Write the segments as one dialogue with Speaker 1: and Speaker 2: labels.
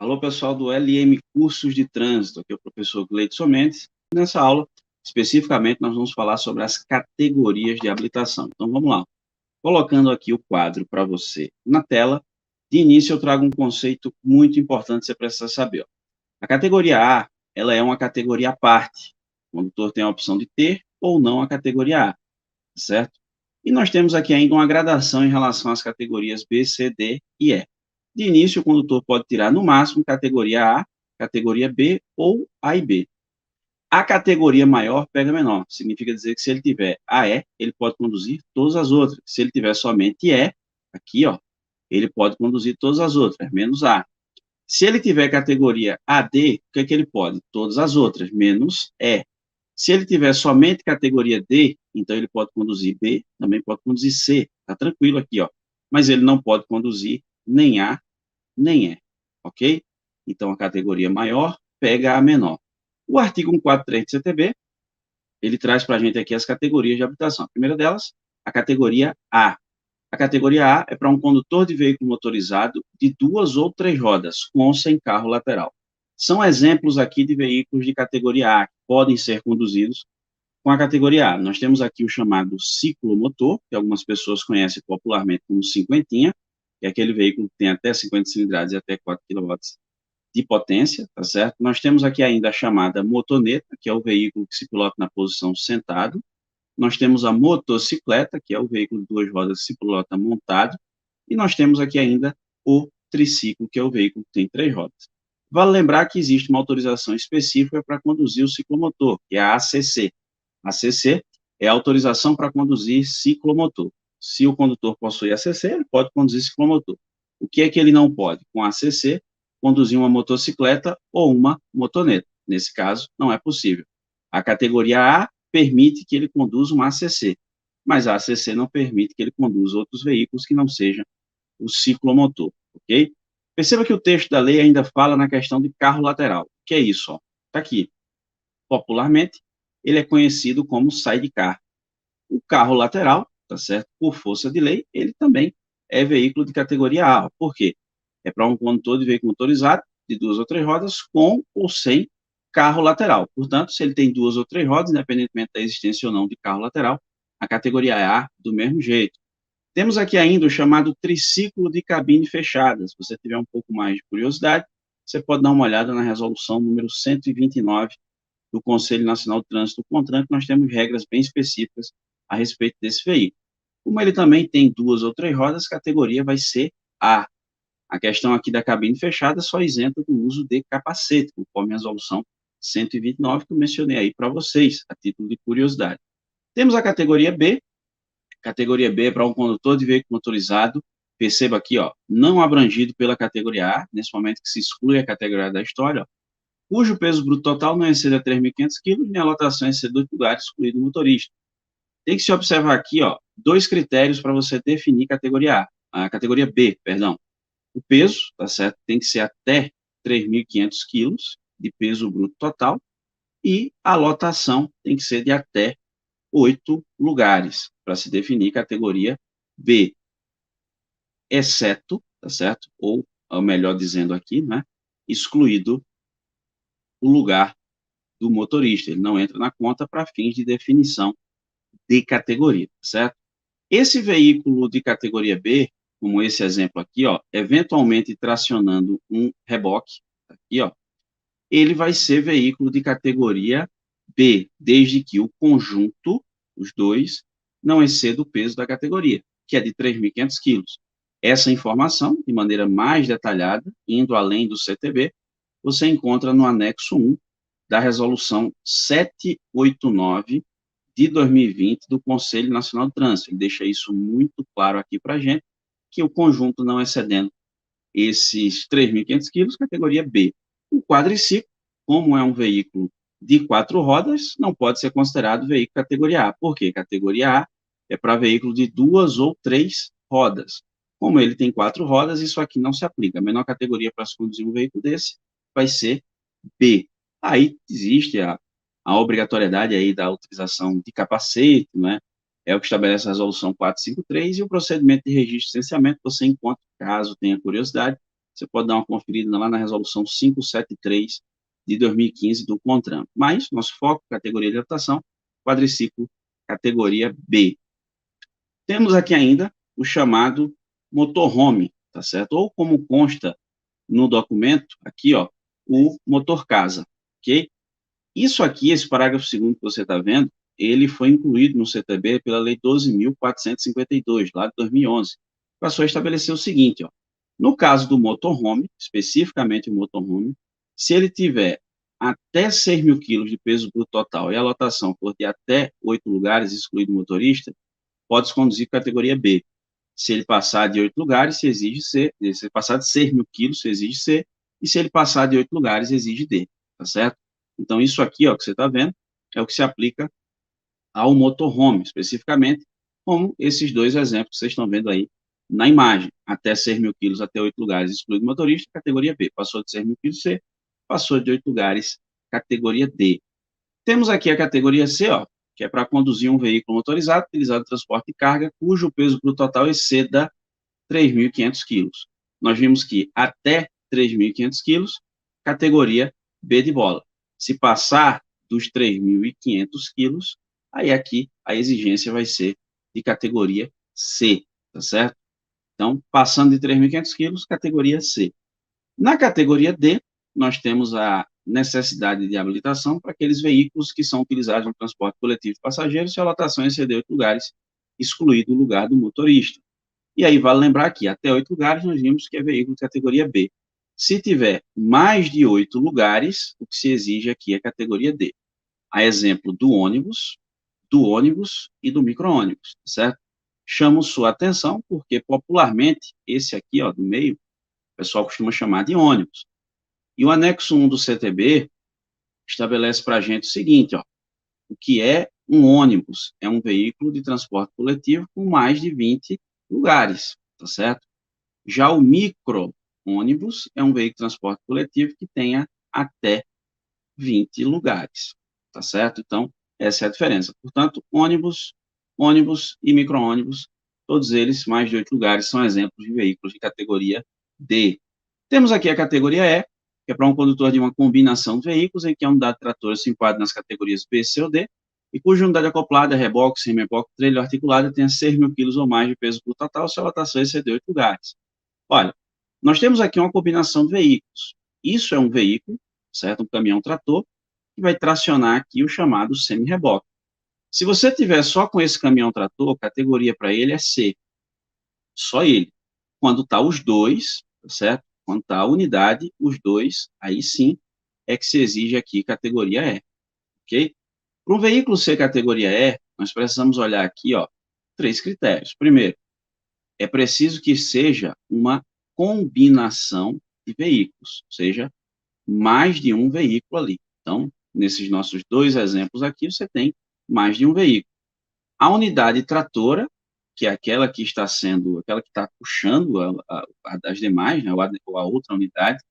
Speaker 1: Alô, pessoal do LM Cursos de Trânsito, aqui é o professor Gleidson Mendes. Nessa aula, especificamente, nós vamos falar sobre as categorias de habilitação. Então, vamos lá. Colocando aqui o quadro para você na tela, de início eu trago um conceito muito importante que você precisa saber. Ó. A categoria A, ela é uma categoria à parte. O condutor tem a opção de ter ou não a categoria A, certo? E nós temos aqui ainda uma gradação em relação às categorias B, C, D e E. De início, o condutor pode tirar, no máximo, categoria A, categoria B ou A e B. A categoria maior pega menor. Significa dizer que se ele tiver AE, ele pode conduzir todas as outras. Se ele tiver somente E, aqui, ó, ele pode conduzir todas as outras, menos A. Se ele tiver categoria AD, o que é que ele pode? Todas as outras, menos E. Se ele tiver somente categoria D, então ele pode conduzir B, também pode conduzir C. Tá tranquilo aqui, ó. Mas ele não pode conduzir nem A, nem E, ok? Então, a categoria maior pega a menor. O artigo 143 do CTB, ele traz para a gente aqui as categorias de habilitação. A primeira delas, a categoria A. A categoria A é para um condutor de veículo motorizado de 2 ou 3 rodas, com ou sem carro lateral. São exemplos aqui de veículos de categoria A que podem ser conduzidos com a categoria A. Nós temos aqui o chamado ciclomotor, que algumas pessoas conhecem popularmente como cinquentinha, que é aquele veículo que tem até 50 cilindradas e até 4 kW de potência, tá certo? Nós temos aqui ainda a chamada motoneta, que é o veículo que se pilota na posição sentado. Nós temos a motocicleta, que é o veículo de 2 rodas que se pilota montado. E nós temos aqui ainda o triciclo, que é o veículo que tem 3 rodas. Vale lembrar que existe uma autorização específica para conduzir o ciclomotor, que é a ACC. A ACC é a autorização para conduzir ciclomotor. Se o condutor possui ACC, ele pode conduzir ciclomotor. O que é que ele não pode? Com a ACC, conduzir uma motocicleta ou uma motoneta. Nesse caso, não é possível. A categoria A permite que ele conduza uma ACC, mas a ACC não permite que ele conduza outros veículos que não sejam o ciclomotor, ok? Perceba que o texto da lei ainda fala na questão de carro lateral. O que é isso? Está aqui. Popularmente, ele é conhecido como sidecar. O carro lateral, tá certo? Por força de lei, ele também é veículo de categoria A. Por quê? É para um condutor de veículo motorizado de 2 ou 3 rodas com ou sem carro lateral. Portanto, se ele tem 2 ou 3 rodas, independentemente da existência ou não de carro lateral, a categoria é A do mesmo jeito. Temos aqui ainda o chamado triciclo de cabine fechada. Se você tiver um pouco mais de curiosidade, você pode dar uma olhada na resolução número 129 do Conselho Nacional de Trânsito do CONTRAN, que nós temos regras bem específicas a respeito desse veículo. Como ele também tem 2 ou 3 rodas, a categoria vai ser A. A questão aqui da cabine fechada só isenta do uso de capacete, conforme a resolução 129 que eu mencionei aí para vocês, a título de curiosidade. Temos a categoria B. Categoria B é para um condutor de veículo motorizado, perceba aqui, ó, não abrangido pela categoria A, nesse momento que se exclui a categoria A da história, ó, cujo peso bruto total não exceda 3.500 kg, nem a lotação exceda 8 lugares, excluído o motorista. Tem que se observar aqui, ó, 2 critérios para você definir a categoria B, perdão. O peso, tá certo? Tem que ser até 3.500 quilos de peso bruto total e a lotação tem que ser de até 8 lugares para se definir categoria B, exceto, tá certo? Ou melhor dizendo aqui, né? Excluído o lugar do motorista. Ele não entra na conta para fins de definição de categoria, certo? Esse veículo de categoria B, como esse exemplo aqui, ó, eventualmente tracionando um reboque, aqui, ó, ele vai ser veículo de categoria B, desde que o conjunto, os dois, não exceda o peso da categoria, que é de 3.500 quilos. Essa informação, de maneira mais detalhada, indo além do CTB, você encontra no anexo 1 da resolução 789 de 2020 do Conselho Nacional de Trânsito. Ele deixa isso muito claro aqui para a gente, que o conjunto não excedendo esses 3.500 quilos, categoria B. O quadriciclo, como é um veículo de 4 rodas, não pode ser considerado veículo categoria A. Por quê? Categoria A é para veículo de 2 ou 3 rodas. Como ele tem 4 rodas, isso aqui não se aplica. A menor categoria para se conduzir um veículo desse vai ser B. Aí existe a obrigatoriedade aí da utilização de capacete, né? É o que estabelece a resolução 453 e o procedimento de registro e licenciamento você encontra, caso tenha curiosidade, você pode dar uma conferida lá na resolução 573 de 2015 do CONTRAN. Mas, nosso foco, categoria de adaptação, quadriciclo, categoria B. Temos aqui ainda o chamado motorhome, tá certo? Ou como consta no documento, aqui, ó, o motor casa, ok? Isso aqui, esse parágrafo 2º que você está vendo, ele foi incluído no CTB pela Lei 12.452, lá de 2011. Passou a estabelecer o seguinte, ó, no caso do motorhome, especificamente o motorhome, se ele tiver até 6 mil quilos de peso bruto total e a lotação for de até 8 lugares, excluído o motorista, pode-se conduzir categoria B. Se ele passar de 8 lugares, se exige C. Se ele passar de 6 mil quilos, se exige C. E se ele passar de 8 lugares, exige D. Tá certo? Então, isso aqui, ó, que você está vendo, é o que se aplica ao motorhome, especificamente, como esses dois exemplos que vocês estão vendo aí na imagem. Até 6 mil quilos, até 8 lugares, excluído motorista, categoria B. Passou de 6 mil quilos, C. Passou de 8 lugares, categoria D. Temos aqui a categoria C, ó, que é para conduzir um veículo motorizado utilizado em transporte de carga, cujo peso bruto total exceda 3.500 quilos. Nós vimos que até 3.500 quilos, categoria B de bola. Se passar dos 3.500 quilos, aí aqui a exigência vai ser de categoria C, tá certo? Então, passando de 3.500 quilos, categoria C. Na categoria D, nós temos a necessidade de habilitação para aqueles veículos que são utilizados no transporte coletivo de passageiros se a lotação exceder 8 lugares, excluído o lugar do motorista. E aí vale lembrar que até 8 lugares nós vimos que é veículo de categoria B. Se tiver mais de 8 lugares, o que se exige aqui é categoria D. A exemplo do ônibus e do micro-ônibus, certo? Chamo sua atenção porque popularmente esse aqui, ó, do meio, o pessoal costuma chamar de ônibus. E o anexo 1 do CTB estabelece para a gente o seguinte, ó, o que é um ônibus? É um veículo de transporte coletivo com mais de 20 lugares, tá certo? Já o micro-ônibus é um veículo de transporte coletivo que tenha até 20 lugares, tá certo? Então, essa é a diferença. Portanto, ônibus e micro-ônibus, todos eles, mais de 8 lugares, são exemplos de veículos de categoria D. Temos aqui a categoria E, que é para um condutor de uma combinação de veículos, em que a unidade tratora se enquadra nas categorias B, C ou D, e cuja unidade acoplada, reboque, semi-reboque, trailer articulada tenha 6 mil quilos ou mais de peso bruto total, se a lotação exceder 8 lugares. Olha, nós temos aqui uma combinação de veículos. Isso é um veículo, certo? Um caminhão-trator, que vai tracionar aqui o chamado semi-reboque. Se você tiver só com esse caminhão-trator, a categoria para ele é C. Só ele. Quando está os dois, certo? Quando está a unidade, os dois, aí sim é que se exige aqui categoria E, ok? Para um veículo ser categoria E, nós precisamos olhar aqui, ó, 3 critérios. Primeiro, é preciso que seja uma combinação de veículos, ou seja, mais de um veículo ali. Então, nesses nossos dois exemplos aqui, você tem mais de um veículo. A unidade tratora, que é aquela que está puxando as demais, né, ou a outra unidade,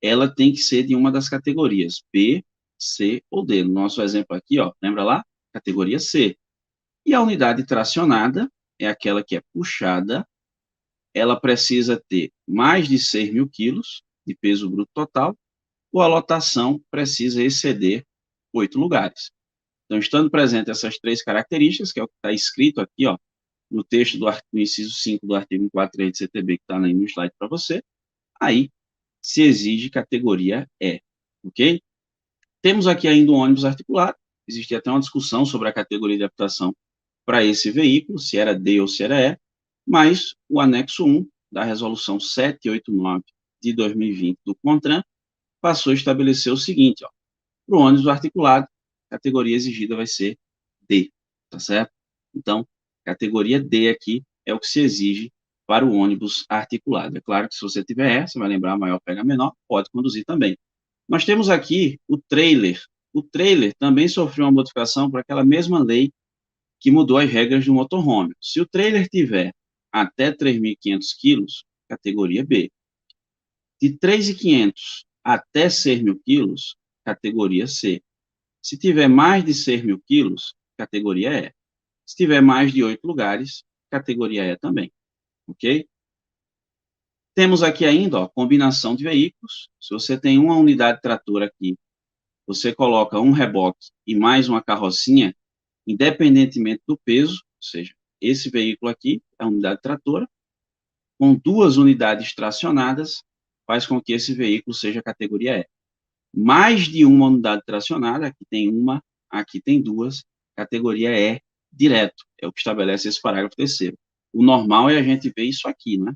Speaker 1: ela tem que ser de uma das categorias B, C ou D. No nosso exemplo aqui, ó, lembra lá? Categoria C. E a unidade tracionada é aquela que é puxada, ela precisa ter mais de 6 mil quilos de peso bruto total, ou a lotação precisa exceder 8 lugares. Então, estando presente essas 3 características, que é o que está escrito aqui, ó, no texto do inciso 5 do artigo 143 do CTB, que está aí no slide para você, aí se exige categoria E, ok? Temos aqui ainda o ônibus articulado, existe até uma discussão sobre a categoria de adaptação para esse veículo, se era D ou se era E, mas o anexo 1 da resolução 789 de 2020 do CONTRAN passou a estabelecer o seguinte, ó, para o ônibus articulado, a categoria exigida vai ser D, tá certo? Então, categoria D aqui é o que se exige para o ônibus articulado. É claro que se você tiver E, você vai lembrar maior pega menor, pode conduzir também. Nós temos aqui o trailer. O trailer também sofreu uma modificação por aquela mesma lei que mudou as regras do motorhome. Se o trailer tiver até 3.500 quilos, categoria B. De 3.500 até 6.000 quilos, categoria C. Se tiver mais de 6.000 quilos, categoria E. Se tiver mais de 8 lugares, categoria E também. Ok? Temos aqui ainda, ó, combinação de veículos. Se você tem uma unidade trator aqui, você coloca um reboque e mais uma carrocinha, independentemente do peso, ou seja, esse veículo aqui é a unidade tratora, com 2 unidades tracionadas, faz com que esse veículo seja categoria E. Mais de uma unidade tracionada, aqui tem uma, aqui tem 2, categoria E direto, é o que estabelece esse parágrafo terceiro. O normal é a gente ver isso aqui, né?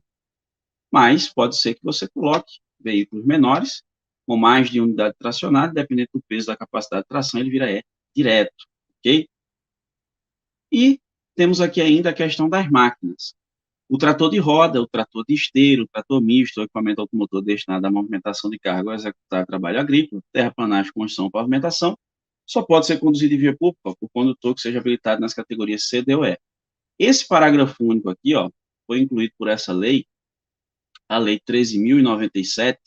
Speaker 1: Mas pode ser que você coloque veículos menores, com mais de unidade tracionada, dependendo do peso da capacidade de tração, ele vira E direto, ok? E temos aqui ainda a questão das máquinas. O trator de roda, o trator de esteiro, o trator misto, o equipamento automotor destinado à movimentação de carga ou executar trabalho agrícola, terraplanagem, construção ou pavimentação, só pode ser conduzido em via pública por condutor que seja habilitado nas categorias C, D ou E. Esse parágrafo único aqui, ó, foi incluído por essa lei, a Lei 13.097,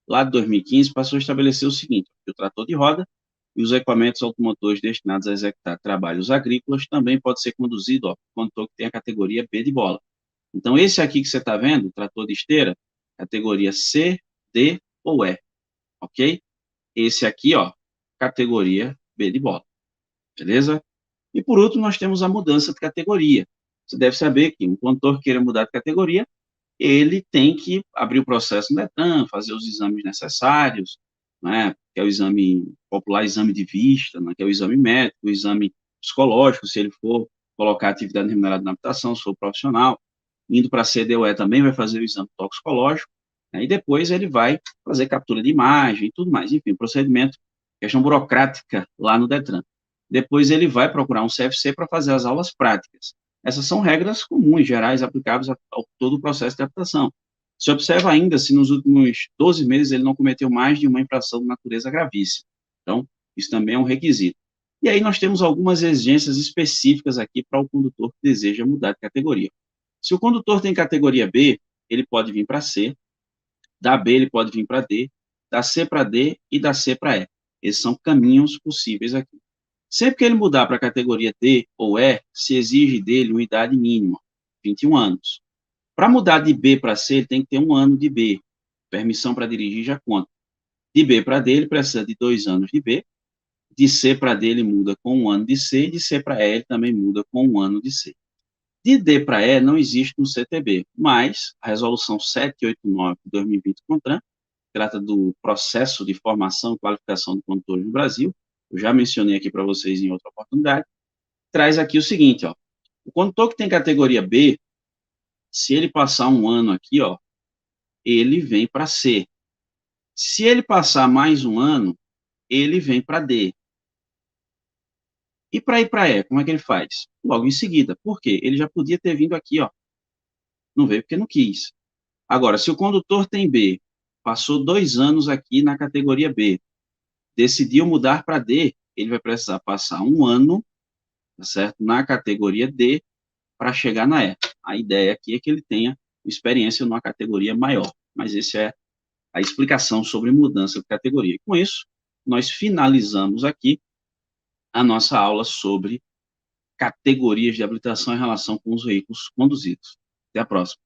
Speaker 1: lá de 2015, passou a estabelecer o seguinte: que o trator de roda e os equipamentos automotores destinados a executar trabalhos agrícolas também pode ser conduzido, ó, por condutor que tem a categoria B de bola. Então, esse aqui que você está vendo, o trator de esteira, categoria C, D ou E, ok? Esse aqui, ó, categoria B de bola, beleza? E por último, nós temos a mudança de categoria. Você deve saber que um condutor queira mudar de categoria, ele tem que abrir o processo no Detran, fazer os exames necessários, né, que é o exame popular, exame de vista, né, que é o exame médico, o exame psicológico, se ele for colocar atividade remunerada na habitação, se for profissional. Indo para a CDOE também vai fazer o exame toxicológico, né, e depois ele vai fazer captura de imagem e tudo mais. Enfim, procedimento, questão burocrática lá no Detran. Depois ele vai procurar um CFC para fazer as aulas práticas. Essas são regras comuns, gerais, aplicáveis a todo o processo de adaptação. Se observa ainda se nos últimos 12 meses ele não cometeu mais de uma infração de natureza gravíssima. Então, isso também é um requisito. E aí nós temos algumas exigências específicas aqui para o condutor que deseja mudar de categoria. Se o condutor tem categoria B, ele pode vir para C, da B ele pode vir para D, da C para D e da C para E. Esses são caminhos possíveis aqui. Sempre que ele mudar para a categoria D ou E, se exige dele uma idade mínima, 21 anos. Para mudar de B para C, ele tem que ter 1 ano de B. Permissão para dirigir já conta. De B para D, ele precisa de 2 anos de B. De C para D, ele muda com 1 ano de C. De C para E, ele também muda com 1 ano de C. De D para E, não existe no CTB, mas a resolução 789 de 2020 do CONTRAN, trata do processo de formação e qualificação de condutores no Brasil, eu já mencionei aqui para vocês em outra oportunidade, traz aqui o seguinte, ó, o condutor que tem categoria B, se ele passar 1 ano aqui, ó, ele vem para C. Se ele passar mais 1 ano, ele vem para D. E para ir para E, como é que ele faz? Logo em seguida. Por quê? Ele já podia ter vindo aqui, ó. Não veio porque não quis. Agora, se o condutor tem B, passou 2 anos aqui na categoria B, decidiu mudar para D, ele vai precisar passar 1 ano, tá certo? Na categoria D, para chegar na E. A ideia aqui é que ele tenha experiência numa categoria maior, mas essa é a explicação sobre mudança de categoria. E com isso, nós finalizamos aqui a nossa aula sobre categorias de habilitação em relação com os veículos conduzidos. Até a próxima.